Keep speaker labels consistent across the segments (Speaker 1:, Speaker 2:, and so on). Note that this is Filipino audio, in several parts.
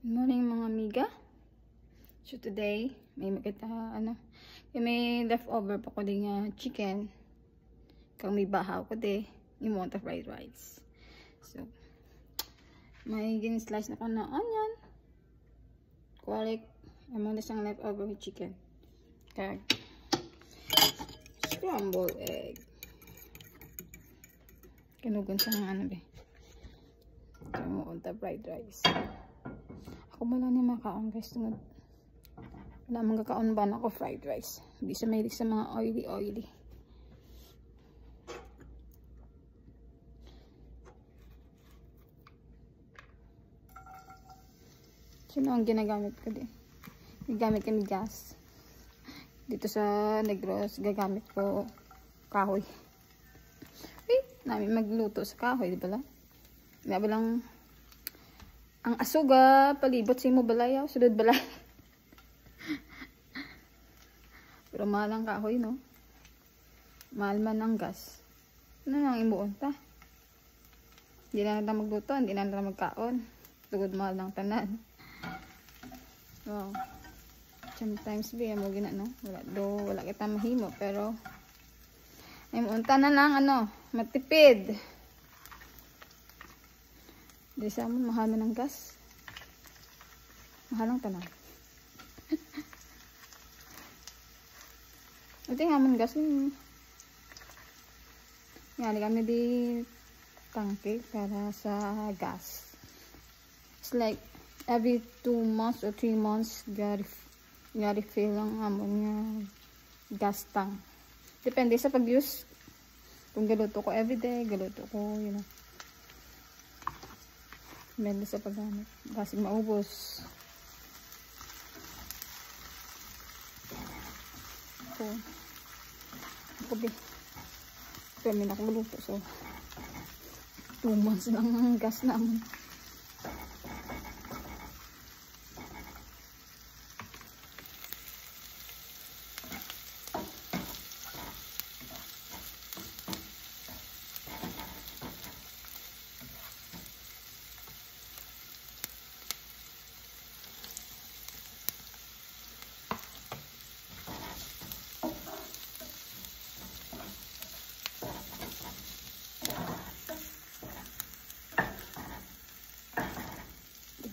Speaker 1: Good morning mga amiga. So today, may leftover pa ko din chicken. Kung may bahaw ko din, yung mga fried rice. So, may gin-slice na ko na onion, garlic, among siyang leftover with chicken. Kaya, scrambled egg. Kinugon siya ng ano be. Yung mga fried rice. Ako wala ni makaon guys, tungod wala mang kakaon ba na ako fried rice. Hindi siya mahilig sa mga oily. Sino ang ginagamit ko din? Gagamit kami gas. Dito sa Negros, gagamit ko kahoy. Namin magluto sa kahoy, di ba lang? Di ba lang ang asuga, palibot sa imo balay, sudod balay. Pero mahal ang kahoy, no? Mahal man ang gas. Ano nang imuon ta? Hindi na natin magluto, hindi na natin magkaon. Tugod mahal ng tanan. Wow. Sometimes ba, mo gina, no? Wala kita mahimo, pero imuon ta na lang, matipid. Di sa amon, mahal man ang gas. Mahal ang tanan. Ito nga man gas. Yan, kami di tangke para sa gas. It's like every 2 months or 3 months gari fill ang amon nga gas tank. Depende sa pag-use. Kung galuto ko everyday, galuto ko, depende sa paggamit. Kasi maubos. Pero may nakaguluto. So, 2 months lang ang gas namin.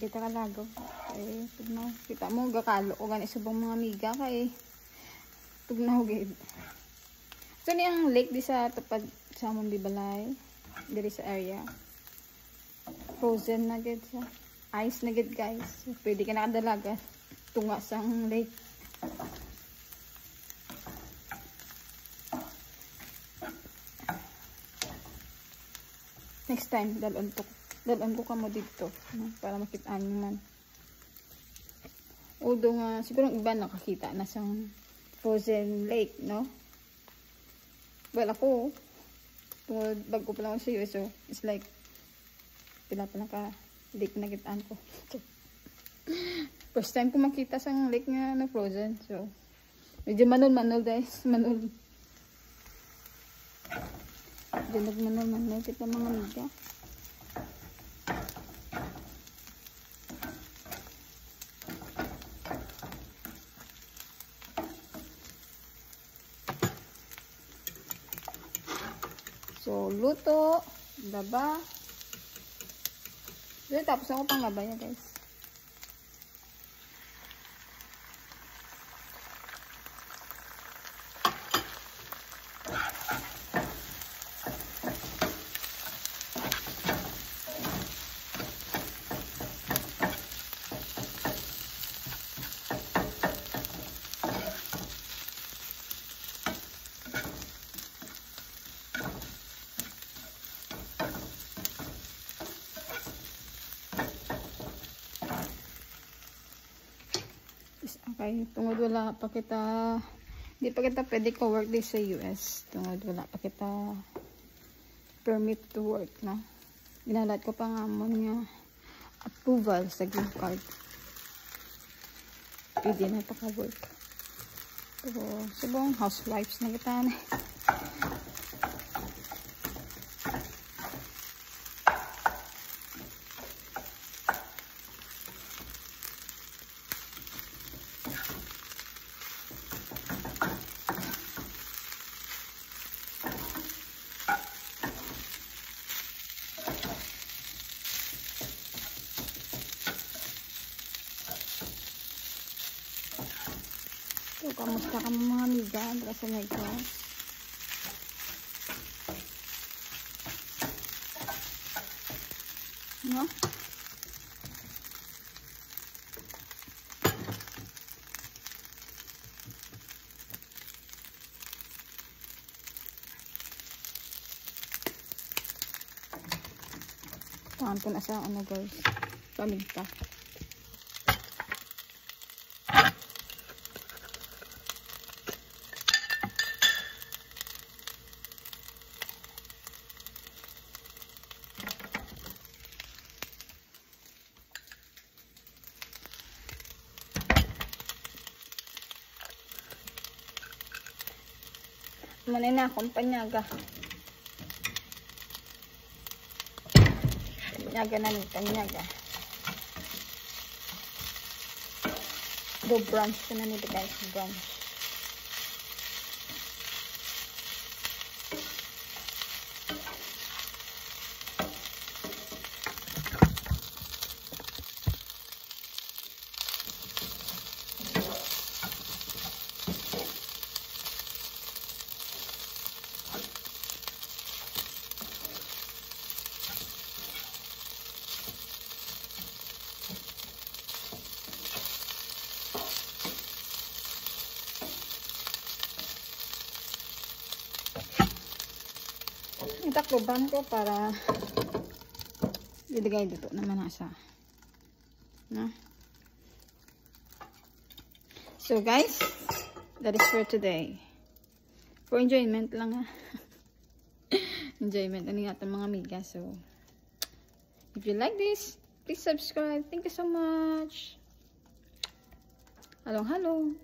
Speaker 1: Kita ka lagaw. Tugnaw. Kita mo, gakalo ko gani subong mga amiga kay tugnaw gid. So ni ang lake di sa tapad sa among bibalay. Diri sa area. Frozen na gid siya. Ice na gid guys. So, pwede ka nakadalaga tunga sa lake. Next time, dalon ko kamo dito, no? Para makitaan nyo man. Although nga, siguro iba nakakita na sa frozen lake, no? Well, ako, tungod bago pa lang ako sa US, so it's like, pila pa lang ka lake na kitaan ko. First time ko makita sa lake nga na frozen, so, medyo manol guys, manol. Medyo nagmanol, kita mga amiga. So, luto, laba. So, tapos ako pang laba niya, guys. Okay, tungod wala pa kita, hindi pa kita pwede ka work din sa US. Tungod wala pa kita permit to work, no? Ginalat ko pa nga mo niya approval sa green card. Pwede na pa ka-work. So, subong housewives na kita na. Kamusta ka mga amiga? Dala sa Negros. No? Tanto na sa ano guys. Paminta. Muna na akong panyaga. Panyaga na ni panyaga. Go brunch ko na nito guys. Brunch. Itakloban ko para iligay dito naman nasa. No? So guys, that is for today. For enjoyment lang ha. Enjoyment. Ano nga itong mga amiga. So, if you like this, please subscribe. Thank you so much. Hello, hello.